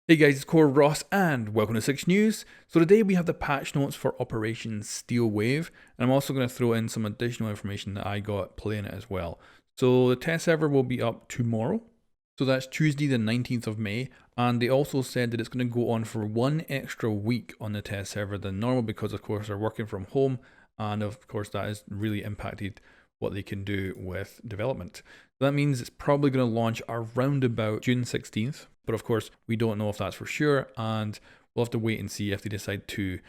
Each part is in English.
Hey guys, it's Core Ross and welcome to 6 News. So today we have the patch notes for Operation Steel Wave, and I'm also going to throw in some additional information that I got playing it as well. So the test server will be up tomorrow, so that's Tuesday the 19th of May, and they also said that it's going to go on for one extra week on the test server than normal because of course they're working from home, and of course that has really impacted what they can do with development. So that means it's probably going to launch around about June 16th, but of course we don't know if that's for sure, and we'll have to wait and see if they decide to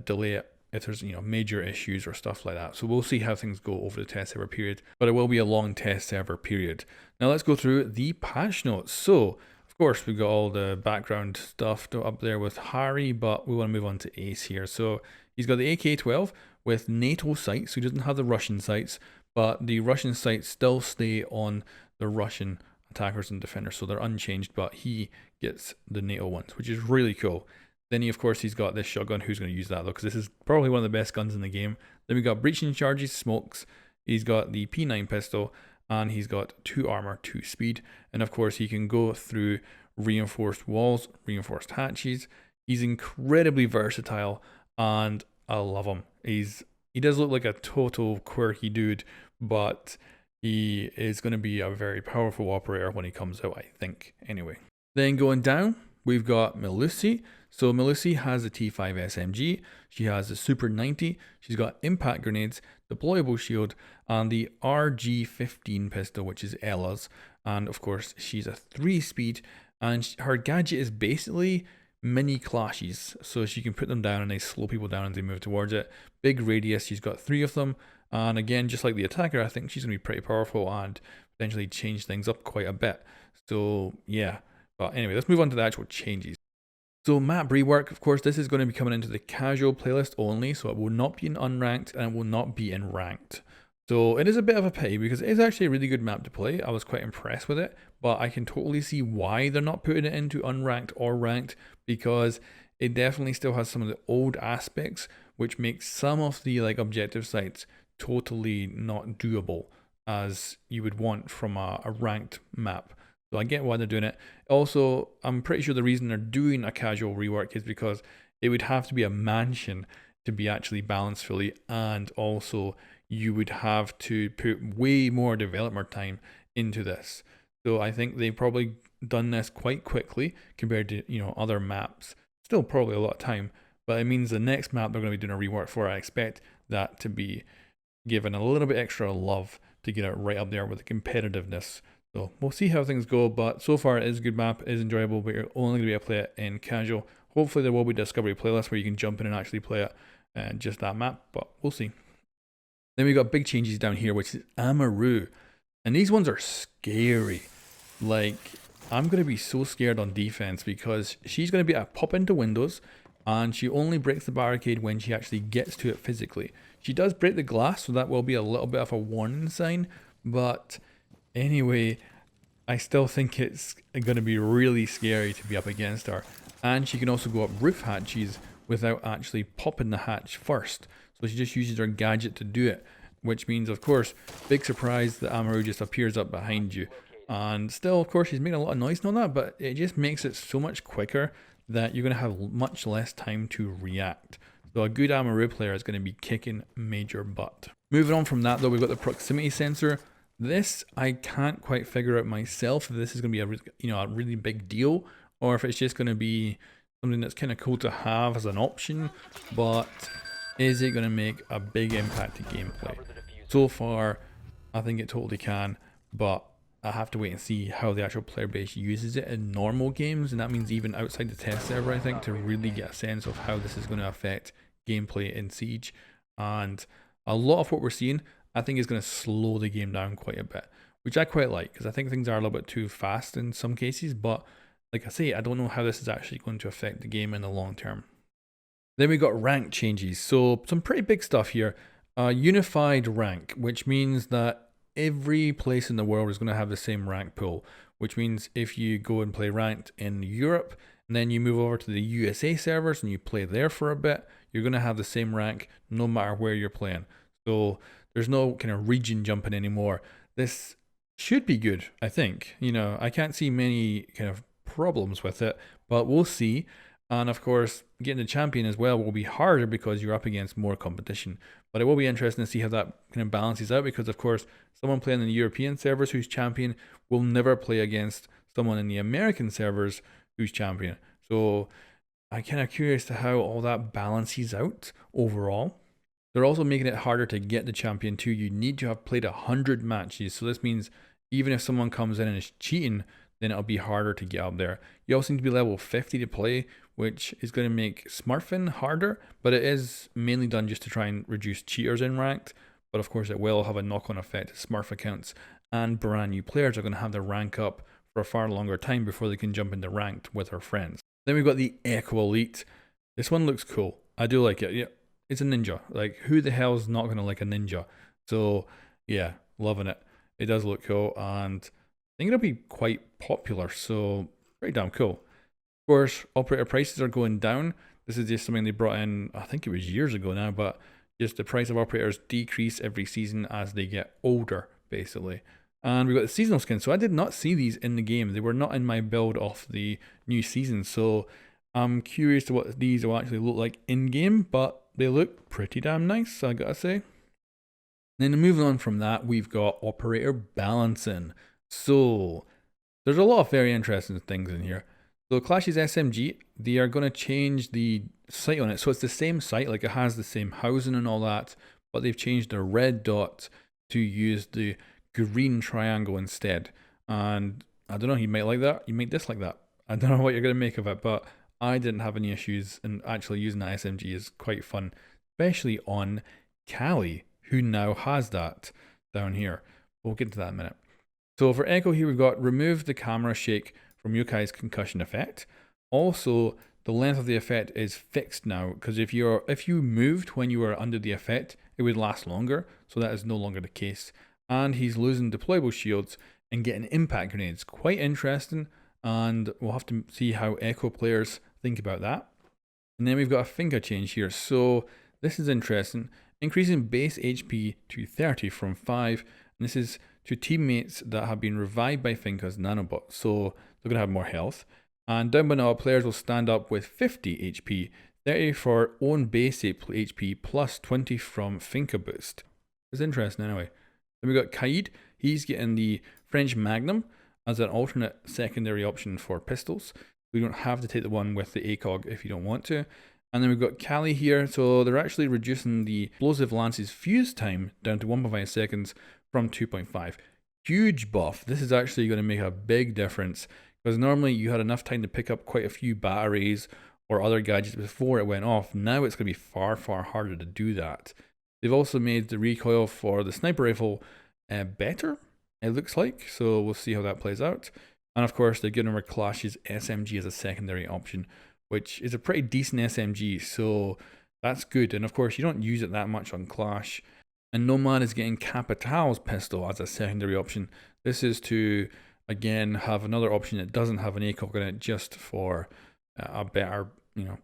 delay it if there's major issues or stuff like that. So we'll see how things go over the test server period, but it will be a long test server period. Now let's go through the patch notes. So of course we've got all the background stuff up there with Harry, but we want to move on to Ace here. So he's got the AK-12 with NATO sights, so he doesn't have the Russian sights, but the Russian sights still stay on the Russian attackers and defenders, so they're unchanged, but he gets the NATO ones, which is really cool. Then of course he's got this shotgun. Who's going to use that though, because this is probably one of the best guns in the game. Then we got breaching charges, smokes, he's got the P9 pistol, and he's got 2 armor, 2 speed, and of course he can go through reinforced walls, reinforced hatches. He's incredibly versatile and I love him. He does look like a total quirky dude, but he is going to be a very powerful operator when he comes out, I think, anyway. Then going down, we've got Melusi. So Melusi has the T5 SMG, she has the Super 90, she's got impact grenades, deployable shield, and the RG15 pistol, which is Ella's. And of course, she's a 3-speed, and her gadget is basically mini clashes, so she can put them down and they slow people down as they move towards it. Big radius, she's got 3 of them, and again, just like the attacker, I think she's going to be pretty powerful and potentially change things up quite a bit. So yeah, but anyway, let's move on to the actual changes. So map rework, of course, this is going to be coming into the casual playlist only, so it will not be in unranked and it will not be in ranked. So it is a bit of a pity because it is actually a really good map to play. I was quite impressed with it, but I can totally see why they're not putting it into unranked or ranked, because it definitely still has some of the old aspects, which makes some of the objective sites totally not doable as you would want from a ranked map. So I get why they're doing it. Also, I'm pretty sure the reason they're doing a casual rework is because it would have to be a mansion to be actually balanced fully, and also you would have to put way more developer time into this. So I think they've probably done this quite quickly compared to other maps. Still probably a lot of time, but it means the next map they're going to be doing a rework for, I expect that to be given a little bit extra love to get it right up there with the competitiveness. So we'll see how things go, but so far it is a good map, it is enjoyable, but you're only going to be able to play it in casual. Hopefully there will be a discovery playlist where you can jump in and actually play it and just that map, but we'll see. Then we got big changes down here, which is Amuro, and these ones are scary. I'm going to be so scared on defense because she's going to be able to pop into windows, and she only breaks the barricade when she actually gets to it physically. She does break the glass, so that will be a little bit of a warning sign, but anyway, I still think it's going to be really scary to be up against her. And she can also go up roof hatches without actually popping the hatch first. So she just uses her gadget to do it, which means, of course, big surprise that Amuro just appears up behind you. And still, of course, she's making a lot of noise and all that, but it just makes it so much quicker that you're going to have much less time to react. So a good Amuro player is going to be kicking major butt. Moving on from that though, we've got the proximity sensor. This, I can't quite figure out myself if this is going to be a really big deal, or if it's just going to be something that's kind of cool to have as an option, but is it going to make a big impact to gameplay? So far, I think it totally can, but I have to wait and see how the actual player base uses it in normal games, and that means even outside the test server, I think, to really get a sense of how this is going to affect gameplay in Siege. And a lot of what we're seeing, I think, is going to slow the game down quite a bit, which I quite like, because I think things are a little bit too fast in some cases, but like I say, I don't know how this is actually going to affect the game in the long term. Then we got rank changes, so some pretty big stuff here. Unified rank, which means that every place in the world is going to have the same rank pool, which means if you go and play ranked in Europe, and then you move over to the USA servers and you play there for a bit, you're going to have the same rank no matter where you're playing. So there's no kind of region jumping anymore. This should be good, I think. I can't see many kind of problems with it, but we'll see. And of course, getting the champion as well will be harder because you're up against more competition. But it will be interesting to see how that kind of balances out because, of course, someone playing in the European servers who's champion will never play against someone in the American servers who's champion. So I'm kind of curious to how all that balances out overall. They're also making it harder to get the champion too. You need to have played 100 matches. So this means even if someone comes in and is cheating, then it'll be harder to get up there. You also need to be level 50 to play, which is going to make smurfing harder, but it is mainly done just to try and reduce cheaters in ranked. But of course, it will have a knock-on effect to smurf accounts, and brand new players are going to have to rank up for a far longer time before they can jump into ranked with their friends. Then we've got the Echo Elite. This one looks cool. I do like it. Yeah, it's a ninja. Like, who the hell's not going to like a ninja? So, yeah, loving it. It does look cool, and I think it'll be quite popular. So, pretty damn cool. Of course, operator prices are going down. This is just something they brought in, I think it was years ago now, but just the price of operators decrease every season as they get older, basically. And we've got the seasonal skins. So I did not see these in the game. They were not in my build of the new season. So I'm curious to what these will actually look like in game, but they look pretty damn nice, I gotta say. Then moving on from that, we've got operator balancing. So there's a lot of very interesting things in here. So Clash's SMG, they are going to change the site on it. So it's the same site, like it has the same housing and all that, but they've changed the red dot to use the green triangle instead. And I don't know, you might like that, you might dislike that. I don't know what you're going to make of it, but I didn't have any issues, and actually using that SMG is quite fun, especially on Callie, who now has that down here. We'll get to that in a minute. So for Echo here, we've got remove the camera shake from Yukai's concussion effect. Also, the length of the effect is fixed now, because if you moved when you were under the effect, it would last longer. So that is no longer the case. And he's losing deployable shields and getting impact grenades. Quite interesting, and we'll have to see how Echo players think about that. And then we've got a finger change here. So this is interesting. Increasing base HP to 30 from 5. And this is to teammates that have been revived by Finka's nanobot. So they're going to have more health. And down below, players will stand up with 50 HP, 30 for own base HP, plus 20 from Finka boost. It's interesting anyway. Then we've got Kaid. He's getting the French Magnum as an alternate secondary option for pistols. We don't have to take the one with the ACOG if you don't want to. And then we've got Callie here. So they're actually reducing the explosive lance's fuse time down to 1.5 seconds from 2.5. Huge buff. This is actually going to make a big difference, because normally you had enough time to pick up quite a few batteries or other gadgets before it went off. Now it's going to be far, far harder to do that. They've also made the recoil for the sniper rifle better, it looks like. So we'll see how that plays out. And of course, they're giving her Clash's SMG as a secondary option, which is a pretty decent SMG. So that's good. And of course, you don't use it that much on Clash. And Nomad is getting Capital's pistol as a secondary option. This is to, again, have another option that doesn't have an ACOG in it, just for a better,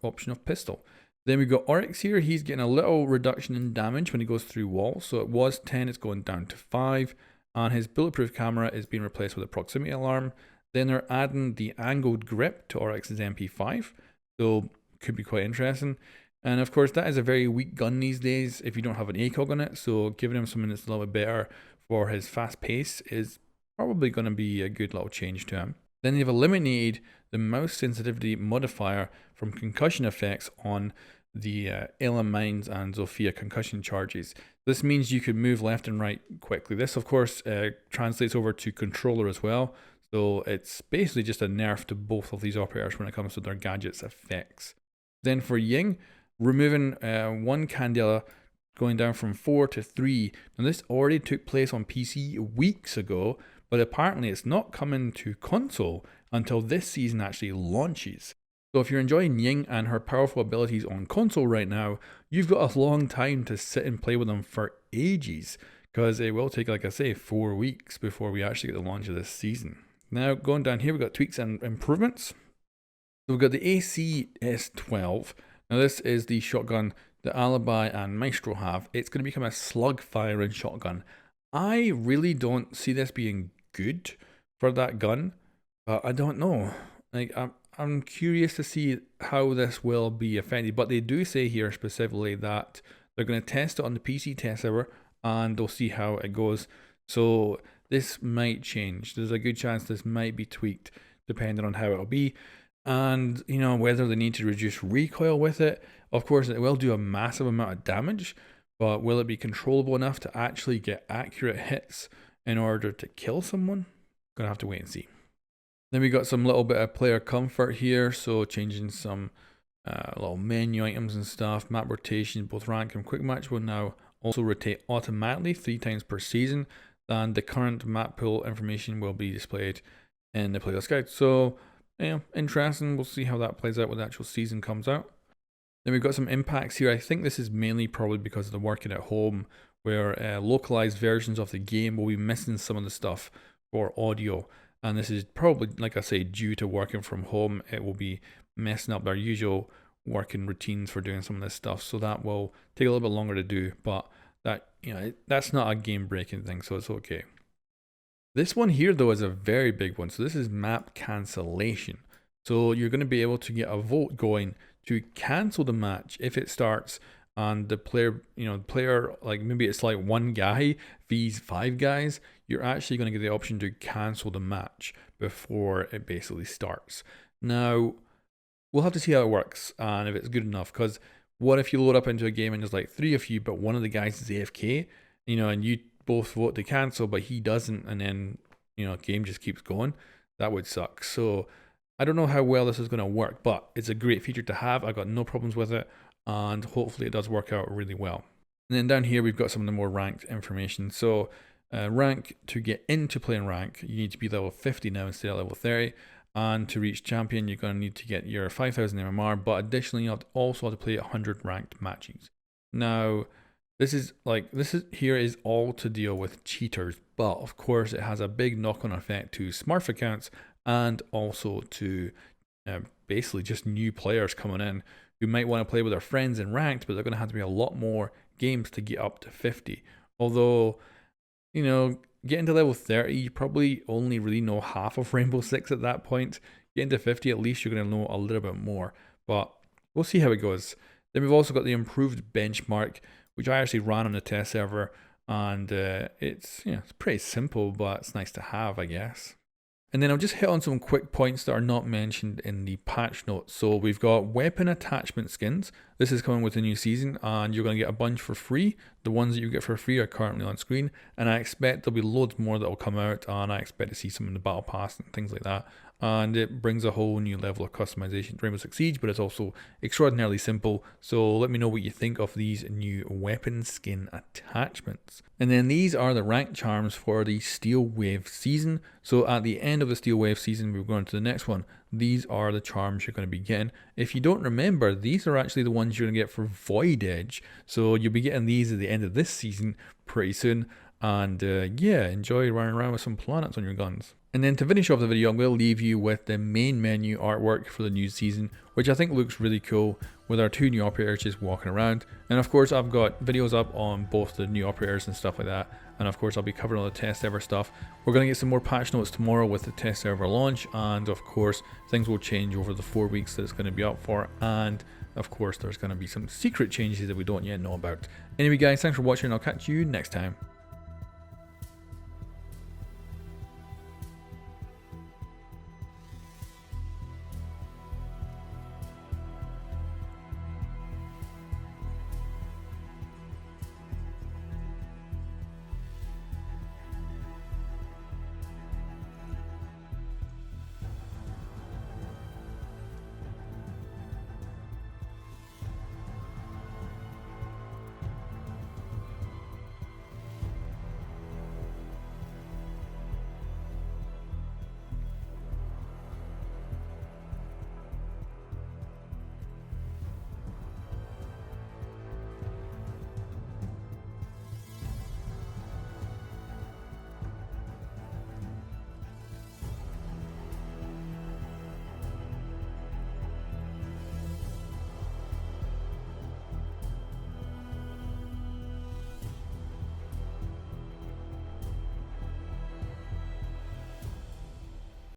option of pistol. Then we've got Oryx here. He's getting a little reduction in damage when he goes through walls. So it was 10, it's going down to 5. And his bulletproof camera is being replaced with a proximity alarm. Then they're adding the angled grip to Oryx's MP5. So could be quite interesting. And of course, that is a very weak gun these days if you don't have an ACOG on it. So giving him something that's a little bit better for his fast pace is probably going to be a good little change to him. Then they've eliminated the mouse sensitivity modifier from concussion effects on the Ella Mines and Zofia concussion charges. This means you can move left and right quickly. This, of course, translates over to controller as well. So it's basically just a nerf to both of these operators when it comes to their gadgets effects. Then for Ying, removing one Candela, going down from 4 to 3. Now this already took place on PC weeks ago, but apparently it's not coming to console until this season actually launches. So if you're enjoying Ying and her powerful abilities on console right now, you've got a long time to sit and play with them for ages, because it will take, like I say, 4 weeks before we actually get the launch of this season. Now going down here, we've got tweaks and improvements. So we've got the ACS-12. Now this is the shotgun that Alibi and Maestro have. It's going to become a slug firing shotgun. I really don't see this being good for that gun, but I don't know. Like I'm curious to see how this will be affected, but they do say here specifically that they're going to test it on the PC test server and they'll see how it goes. So this might change. There's a good chance this might be tweaked depending on how it'll be. And you know, whether they need to reduce recoil with it. Of course, it will do a massive amount of damage, but will it be controllable enough to actually get accurate hits in order to kill someone? Gonna have to wait and see. Then we got some little bit of player comfort here, so changing some little menu items and stuff. Map rotation, both rank and quick match will now also rotate automatically 3 times per season, and the current map pool information will be displayed in the playlist guide. So yeah, interesting. We'll see how that plays out when the actual season comes out. Then we've got some impacts here. I think this is mainly probably because of the working at home, where localized versions of the game will be missing some of the stuff for audio. And this is probably, like I say, due to working from home. It will be messing up their usual working routines for doing some of this stuff. So that will take a little bit longer to do, but that, you know, that's not a game breaking thing, so it's okay. This one here though is a very big one. So this is map cancellation. So you're going to be able to get a vote going to cancel the match if it starts and the player, like maybe it's like one guy vs 5 guys, you're actually going to get the option to cancel the match before it basically starts. Now, we'll have to see how it works and if it's good enough, because what if you load up into a game and there's like 3 of you, but one of the guys is AFK, and you both vote to cancel, but he doesn't, and then, game just keeps going? That would suck. So I don't know how well this is going to work, but it's a great feature to have. I got no problems with it, and hopefully it does work out really well. And then down here, we've got some of the more ranked information. So rank, to get into playing rank, you need to be level 50 now instead of level 30. And to reach champion, you're going to need to get your 5,000 MMR, but additionally, you also have to play 100 ranked matches. Now, this is here is all to deal with cheaters, but of course, it has a big knock-on effect to Smurf accounts and also to basically just new players coming in who might want to play with their friends in ranked, but they're going to have to be a lot more games to get up to 50. Although, getting to level 30, you probably only really know half of Rainbow Six at that point. Getting to 50, at least you're going to know a little bit more, but we'll see how it goes. Then we've also got the improved benchmark, which I actually ran on the test server, and it's pretty simple, but it's nice to have, I guess. And then I'll just hit on some quick points that are not mentioned in the patch notes. So we've got weapon attachment skins. This is coming with the new season, and you're going to get a bunch for free. The ones that you get for free are currently on screen, and I expect there'll be loads more that will come out, and I expect to see some in the battle pass and things like that. And it brings a whole new level of customization to Rainbow Six Siege, but it's also extraordinarily simple. So let me know what you think of these new weapon skin attachments. And then these are the rank charms for the Steel Wave season. So at the end of the Steel Wave season, we're going to the next one. These are the charms you're going to be getting. If you don't remember, these are actually the ones you're going to get for Void Edge. So you'll be getting these at the end of this season pretty soon. And yeah, enjoy running around with some planets on your guns. And then to finish off the video, I'm going to leave you with the main menu artwork for the new season, which I think looks really cool with our 2 new operators just walking around. And of course, I've got videos up on both the new operators and stuff like that. And of course, I'll be covering all the test server stuff. We're going to get some more patch notes tomorrow with the test server launch. And of course, things will change over the 4 weeks that it's going to be up for. And of course, there's going to be some secret changes that we don't yet know about. Anyway, guys, thanks for watching. I'll catch you next time.